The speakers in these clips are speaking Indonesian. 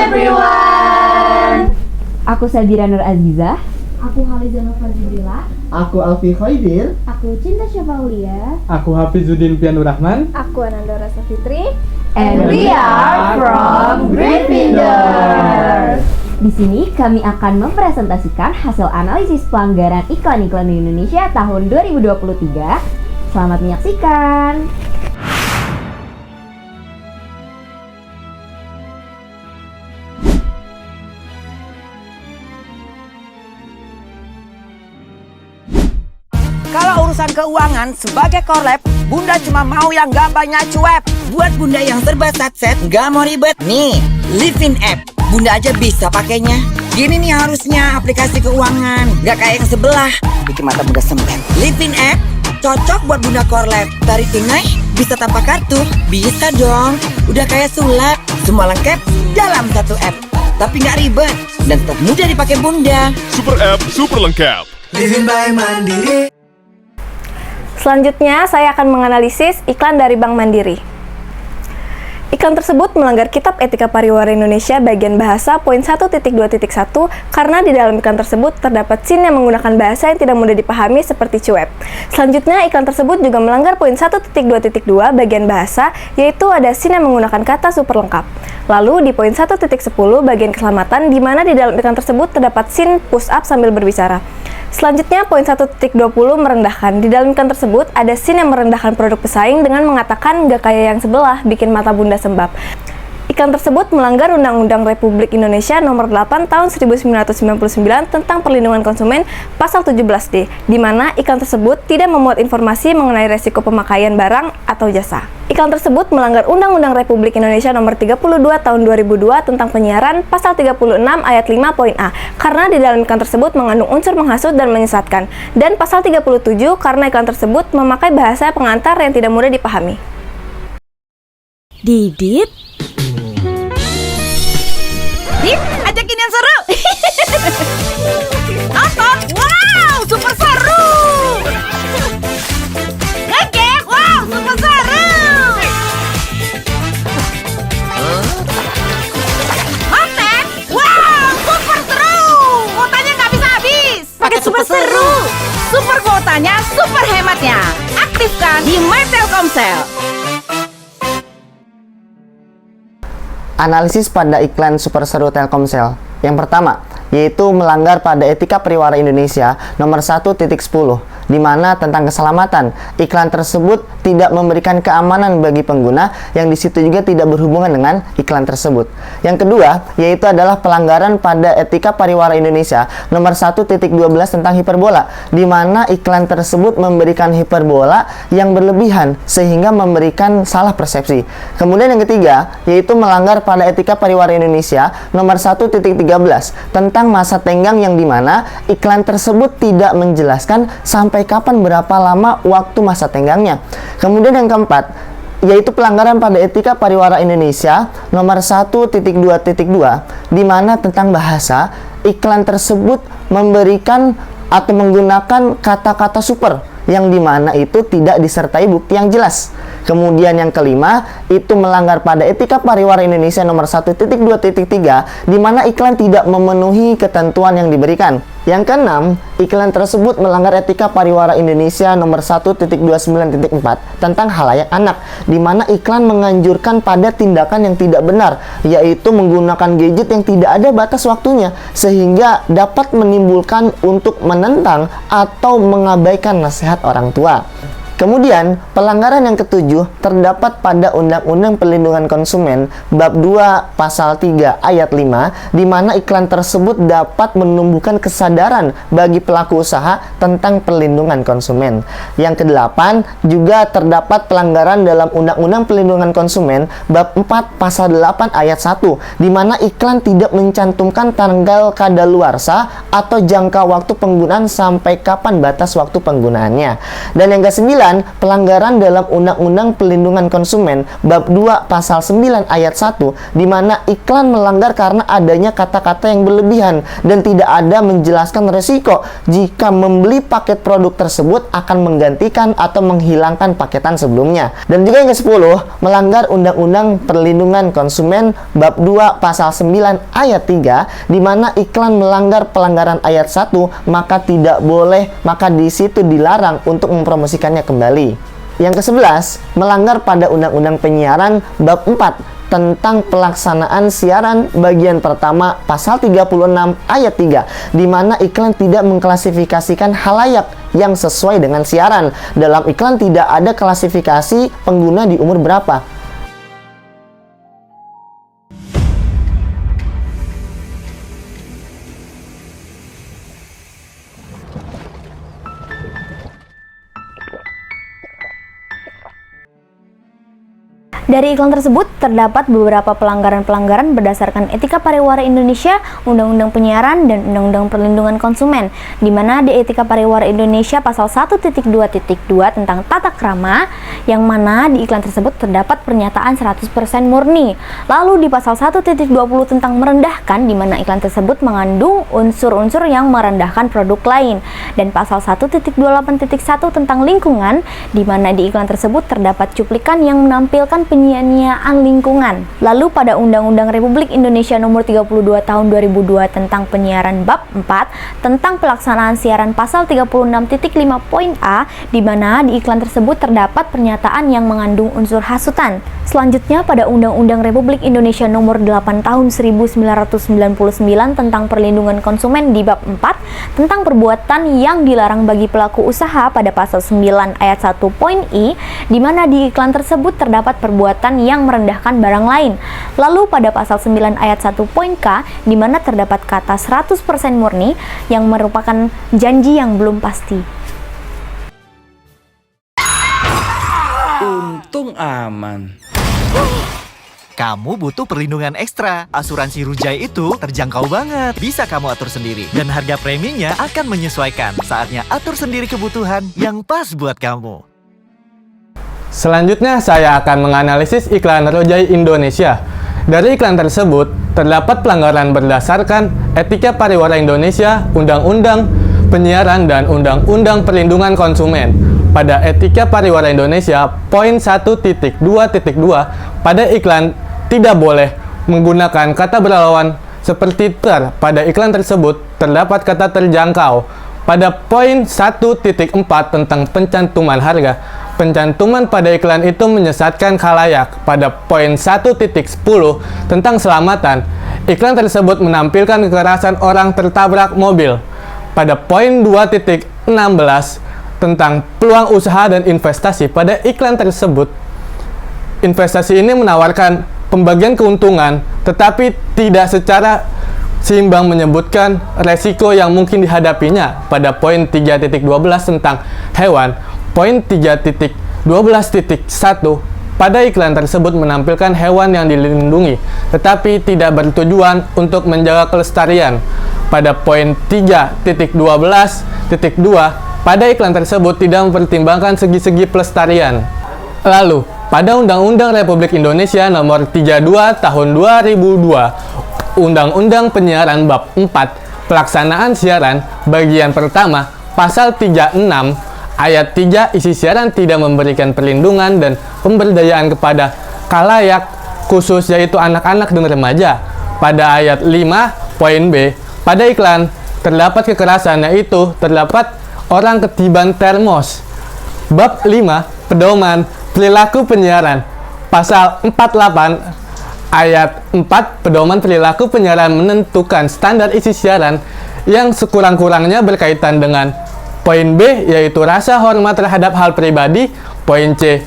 everyone! Aku Sabira Nur Azizah. Aku Haliza Nufazidillah. Aku Alfi Khaidir. Aku Cinta Syafaulia. Aku Hafizuddin Pianur Rahman. Aku Ananda Rasa Fitri. And we are from Gryffindor. Di sini kami akan mempresentasikan hasil analisis pelanggaran iklan-iklan di Indonesia tahun 2023. Selamat menyaksikan. Kalau urusan keuangan sebagai korlap, Bunda cuma mau yang gak banyak cuap. Buat Bunda yang serba satset, gak mau ribet. Nih, Livin App. Bunda aja bisa pakainya. Gini nih harusnya aplikasi keuangan. Gak kayak yang sebelah, bikin mata Bunda sempit. Livin App cocok buat Bunda korlap. Tarik tunai, bisa tanpa kartu. Bisa dong, udah kayak sulap. Semua lengkap dalam satu app. Tapi gak ribet dan tetap mudah dipakai Bunda. Super App, super lengkap. Livin by Mandiri. Selanjutnya, saya akan menganalisis iklan dari Bank Mandiri. Iklan tersebut melanggar Kitab Etika Pariwara Indonesia bagian bahasa poin 1.2.1 karena di dalam iklan tersebut terdapat scene yang menggunakan bahasa yang tidak mudah dipahami seperti cuap. Selanjutnya, iklan tersebut juga melanggar poin 1.2.2 bagian bahasa, yaitu ada scene yang menggunakan kata super lengkap. Lalu di poin 1.10 bagian keselamatan, di mana di dalam iklan tersebut terdapat scene push up sambil berbicara. Selanjutnya, poin 1.20 merendahkan. Di dalam iklan tersebut, ada scene yang merendahkan produk pesaing dengan mengatakan gak kayak yang sebelah, bikin mata Bunda sembab. Iklan tersebut melanggar Undang-Undang Republik Indonesia Nomor 8 Tahun 1999 tentang Perlindungan Konsumen Pasal 17D, di mana iklan tersebut tidak memuat informasi mengenai resiko pemakaian barang atau jasa. Iklan tersebut melanggar Undang-Undang Republik Indonesia Nomor 32 Tahun 2002 tentang penyiaran Pasal 36 ayat 5 poin A, karena di dalam iklan tersebut mengandung unsur menghasut dan menyesatkan, dan Pasal 37 karena iklan tersebut memakai bahasa pengantar yang tidak mudah dipahami. Didit, ajakin yang seru. Nonton, wow, super seru. Ngegame, wow, super seru. Konten, wow, super seru. Kuotanya nggak bisa habis. Paket super seru. Super kuotanya, super hematnya. Aktifkan di My Telkomsel. Analisis pada iklan super seru Telkomsel. Yang pertama, yaitu melanggar pada Etika Pariwara Indonesia Nomor 1.10, di mana tentang keselamatan. Iklan tersebut tidak memberikan keamanan bagi pengguna, yang di situ juga tidak berhubungan dengan iklan tersebut. Yang kedua, yaitu adalah pelanggaran pada Etika Pariwara Indonesia Nomor 1.12 tentang hiperbola, di mana iklan tersebut memberikan hiperbola yang berlebihan sehingga memberikan salah persepsi. Kemudian yang ketiga, yaitu melanggar pada Etika Pariwara Indonesia Nomor 1.13 tentang masa tenggang, yang dimana iklan tersebut tidak menjelaskan sampai kapan berapa lama waktu masa tenggangnya. Kemudian yang keempat, yaitu pelanggaran pada Etika Pariwara Indonesia Nomor 1.2.2, di mana tentang bahasa, iklan tersebut memberikan atau menggunakan kata-kata super, yang dimana itu tidak disertai bukti yang jelas. Kemudian yang kelima, itu melanggar pada Etika Pariwara Indonesia Nomor 1.2.3, di mana iklan tidak memenuhi ketentuan yang diberikan. Yang keenam, iklan tersebut melanggar Etika Pariwara Indonesia Nomor 1.29.4 tentang halayak anak, di mana iklan menganjurkan pada tindakan yang tidak benar, yaitu menggunakan gadget yang tidak ada batas waktunya, sehingga dapat menimbulkan untuk menentang atau mengabaikan nasihat orang tua. Kemudian, pelanggaran yang ketujuh terdapat pada Undang-Undang Perlindungan Konsumen Bab 2 Pasal 3 Ayat 5, di mana iklan tersebut dapat menumbuhkan kesadaran bagi pelaku usaha tentang perlindungan konsumen. Yang kedelapan, juga terdapat pelanggaran dalam Undang-Undang Perlindungan Konsumen Bab 4 Pasal 8 Ayat 1, di mana iklan tidak mencantumkan tanggal kadaluarsa atau jangka waktu penggunaan sampai kapan batas waktu penggunaannya. Dan yang kesembilan, 9, pelanggaran dalam Undang-Undang Perlindungan Konsumen bab 2 pasal 9 ayat 1, di mana iklan melanggar karena adanya kata-kata yang berlebihan dan tidak ada menjelaskan resiko jika membeli paket produk tersebut akan menggantikan atau menghilangkan paketan sebelumnya. Dan juga yang ke-10, melanggar Undang-Undang Perlindungan Konsumen bab 2 pasal 9 ayat 3, di mana iklan melanggar pelanggaran ayat 1, maka tidak boleh, maka di situ dilarang untuk mempromosikannya kembali. Yang ke-11, melanggar pada Undang-Undang Penyiaran bab 4 tentang pelaksanaan siaran bagian pertama pasal 36 ayat 3, di mana iklan tidak mengklasifikasikan halayak yang sesuai dengan siaran. Dalam iklan tidak ada klasifikasi pengguna di umur berapa. Dari iklan tersebut terdapat beberapa pelanggaran-pelanggaran berdasarkan Etika Pariwara Indonesia, Undang-Undang Penyiaran, dan Undang-Undang Perlindungan Konsumen, di mana di Etika Pariwara Indonesia pasal 1.2.2 tentang tata krama, yang mana di iklan tersebut terdapat pernyataan 100% murni. Lalu di pasal 1.20 tentang merendahkan, di mana iklan tersebut mengandung unsur-unsur yang merendahkan produk lain, dan pasal 1.28.1 tentang lingkungan, di mana di iklan tersebut terdapat cuplikan yang menampilkan penyia-nyiaan lingkungan. Lalu pada Undang-Undang Republik Indonesia Nomor 32 Tahun 2002 tentang penyiaran bab 4 tentang pelaksanaan siaran pasal 36.5 poin A, di mana di iklan tersebut terdapat pernyataan yang mengandung unsur hasutan. Selanjutnya pada Undang-Undang Republik Indonesia Nomor 8 Tahun 1999 tentang perlindungan konsumen di bab 4 tentang perbuatan yang dilarang bagi pelaku usaha pada pasal 9 ayat 1 poin I, di mana di iklan tersebut terdapat perbuatan yang merendahkan barang lain. Lalu pada pasal 9 ayat 1 poin K, di mana terdapat kata 100% murni yang merupakan janji yang belum pasti. Untung aman. Kamu butuh perlindungan ekstra. Asuransi Rujai itu terjangkau banget. Bisa kamu atur sendiri. Dan harga preminya akan menyesuaikan. Saatnya atur sendiri kebutuhan yang pas buat kamu. Selanjutnya saya akan menganalisis iklan Rujai Indonesia. Dari iklan tersebut, terdapat pelanggaran berdasarkan Etika Pariwara Indonesia, Undang-Undang Penyiaran, dan Undang-Undang Perlindungan Konsumen. Pada Etika Pariwara Indonesia, poin 1.2.2, pada iklan tidak boleh menggunakan kata berlawan seperti ter. Pada iklan tersebut, terdapat kata terjangkau. Pada poin 1.4 tentang pencantuman harga, pencantuman pada iklan itu menyesatkan khalayak. Pada poin 1.10 tentang selamatan, iklan tersebut menampilkan kekerasan orang tertabrak mobil. Pada poin 2.16 tentang peluang usaha dan investasi, pada iklan tersebut, investasi ini menawarkan pembagian keuntungan, tetapi tidak secara seimbang menyebutkan resiko yang mungkin dihadapinya. Pada poin 3.12 tentang hewan, poin 3.12.1, pada iklan tersebut menampilkan hewan yang dilindungi, tetapi tidak bertujuan untuk menjaga kelestarian. Pada poin 3.12.2, pada iklan tersebut tidak mempertimbangkan segi-segi pelestarian. Lalu, pada Undang-Undang Republik Indonesia Nomor 32 Tahun 2002, Undang-Undang Penyiaran bab 4, pelaksanaan siaran bagian pertama, pasal 36 ayat 3, isi siaran tidak memberikan perlindungan dan pemberdayaan kepada khalayak khusus, yaitu anak-anak dan remaja. Pada ayat 5 poin B, pada iklan terdapat kekerasan, yaitu terdapat orang ketiban termos. Bab 5 pedoman perilaku penyiaran, pasal 48 ayat 4, pedoman perilaku penyiaran menentukan standar isi siaran yang sekurang-kurangnya berkaitan dengan poin B, yaitu rasa hormat terhadap hal pribadi, poin C,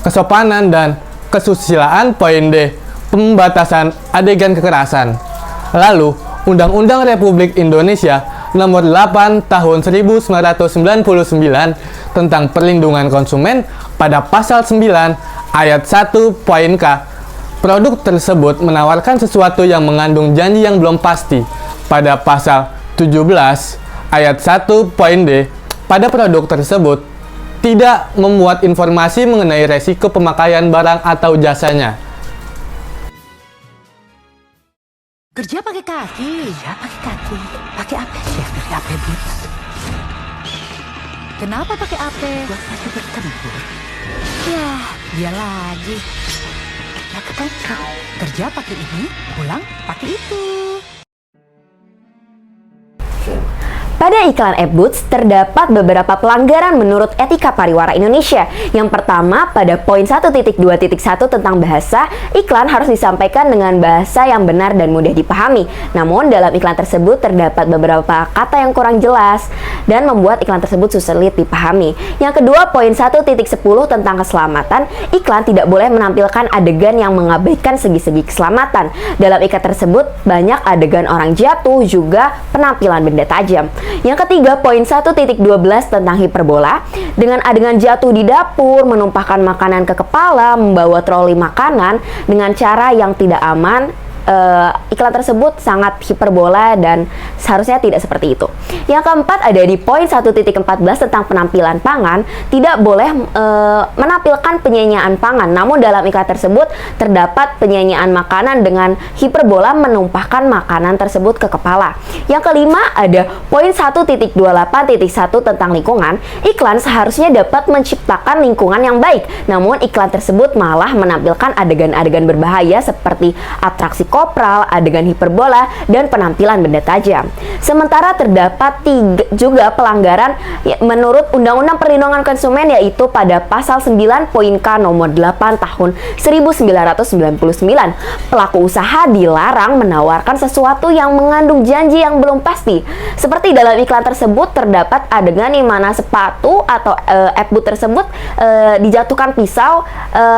kesopanan dan kesusilaan, poin D, pembatasan adegan kekerasan. Lalu, Undang-Undang Republik Indonesia Nomor 8 Tahun 1999 tentang perlindungan konsumen, pada pasal 9 ayat 1 poin K, produk tersebut menawarkan sesuatu yang mengandung janji yang belum pasti. Pada pasal 17 ayat 1 poin D, pada produk tersebut tidak memuat informasi mengenai resiko pemakaian barang atau jasanya. Kerja pakai kaki. Kerja pakai kaki. Pakai AP. Ya, pakai AP Boots. Kenapa pakai AP? Buat maju bertempur. Ya, dia lagi. Ya ke kantor. Kerja pakai ini, pulang pakai itu. Pada iklan Boots terdapat beberapa pelanggaran menurut etika pariwara Indonesia. Yang pertama, pada poin 1.2.1 tentang bahasa, iklan harus disampaikan dengan bahasa yang benar dan mudah dipahami. Namun, dalam iklan tersebut terdapat beberapa kata yang kurang jelas dan membuat iklan tersebut sulit dipahami. Yang kedua, poin 1.10 tentang keselamatan, iklan tidak boleh menampilkan adegan yang mengabaikan segi-segi keselamatan. Dalam iklan tersebut, banyak adegan orang jatuh, juga penampilan benda tajam. Yang ketiga, poin 1.12 tentang hiperbola, dengan adegan jatuh di dapur, menumpahkan makanan ke kepala, membawa troli makanan dengan cara yang tidak aman. Iklan tersebut sangat hiperbola dan seharusnya tidak seperti itu. Yang keempat ada di poin 1.14 tentang penampilan pangan, tidak boleh menampilkan penyanyian pangan, namun dalam iklan tersebut terdapat penyanyian makanan dengan hiperbola menumpahkan makanan tersebut ke kepala. Yang kelima ada poin 1.28.1 tentang lingkungan, iklan seharusnya dapat menciptakan lingkungan yang baik, namun iklan tersebut malah menampilkan adegan-adegan berbahaya seperti atraksi kopral, adegan hiperbola, dan penampilan benda tajam. Sementara terdapat juga pelanggaran menurut Undang-Undang Perlindungan Konsumen, yaitu pada pasal 9 poin K nomor 8 tahun 1999. Pelaku usaha dilarang menawarkan sesuatu yang mengandung janji yang belum pasti. Seperti dalam iklan tersebut terdapat adegan di mana sepatu atau boot tersebut dijatuhkan pisau,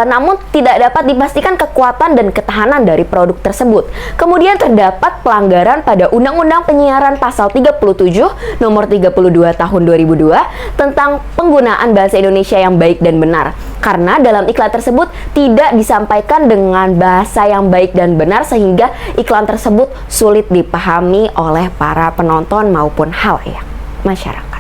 namun tidak dapat dipastikan kekuatan dan ketahanan dari produk tersebut. Kemudian terdapat pelanggaran pada Undang-Undang Penyiaran pasal 37 nomor 32 tahun 2002 tentang penggunaan bahasa Indonesia yang baik dan benar. Karena dalam iklan tersebut tidak disampaikan dengan bahasa yang baik dan benar sehingga iklan tersebut sulit dipahami oleh para penonton maupun khalayak masyarakat.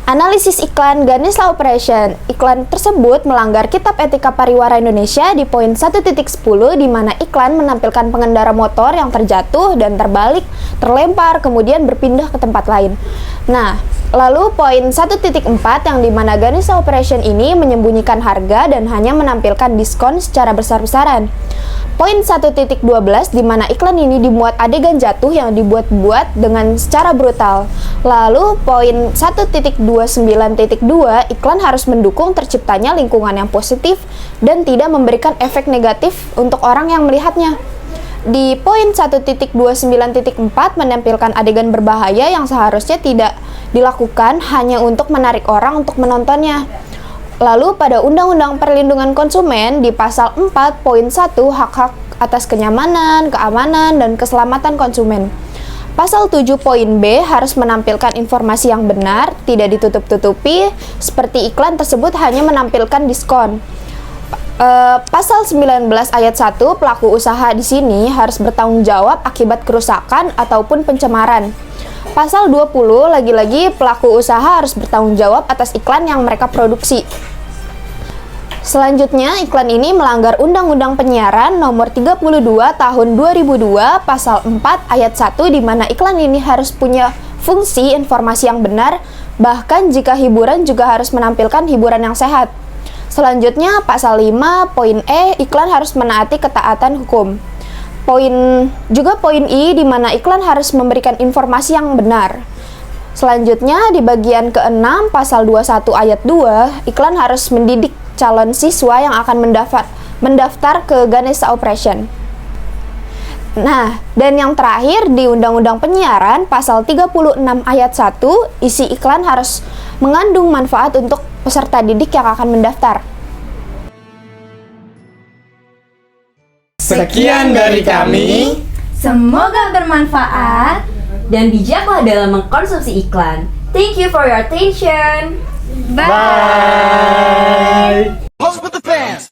Analisis iklan Ganesha Operation. Iklan tersebut melanggar Kitab Etika Pariwara Indonesia di poin 1.10 di mana iklan menampilkan pengendara motor yang terjatuh dan terbalik, terlempar, kemudian berpindah ke tempat lain. Nah, lalu poin 1.4 yang di mana Ganesha Operation ini menyembunyikan harga dan hanya menampilkan diskon secara besar-besaran. Poin 1.12 di mana iklan ini dimuat adegan jatuh yang dibuat-buat dengan secara brutal. Lalu poin 1.29.2 iklan harus mendukung terciptanya lingkungan yang positif dan tidak memberikan efek negatif untuk orang yang melihatnya. Di poin 1.29.4 menampilkan adegan berbahaya yang seharusnya tidak dilakukan hanya untuk menarik orang untuk menontonnya. Lalu pada Undang-Undang Perlindungan Konsumen di pasal 4 poin 1 hak-hak atas kenyamanan, keamanan, dan keselamatan konsumen. Pasal 7 poin B harus menampilkan informasi yang benar, tidak ditutup-tutupi, seperti iklan tersebut hanya menampilkan diskon. Pasal 19 ayat 1 pelaku usaha di sini harus bertanggung jawab akibat kerusakan ataupun pencemaran. Pasal 20 lagi-lagi pelaku usaha harus bertanggung jawab atas iklan yang mereka produksi. Selanjutnya, iklan ini melanggar Undang-Undang Penyiaran nomor 32 tahun 2002 pasal 4 ayat 1 di mana iklan ini harus punya fungsi informasi yang benar, bahkan jika hiburan juga harus menampilkan hiburan yang sehat. Selanjutnya, pasal 5 poin E, iklan harus menaati ketaatan hukum. Poin I di mana iklan harus memberikan informasi yang benar. Selanjutnya di bagian ke-6 pasal 21 ayat 2, iklan harus mendidik calon siswa yang akan mendaftar ke Ganesha Operation. Nah, dan yang terakhir di Undang-Undang Penyiaran pasal 36 ayat 1, isi iklan harus mengandung manfaat untuk peserta didik yang akan mendaftar. Sekian dari kami. Semoga bermanfaat dan bijaklah dalam mengkonsumsi iklan. Thank you for your attention. Bye. Host with the fans.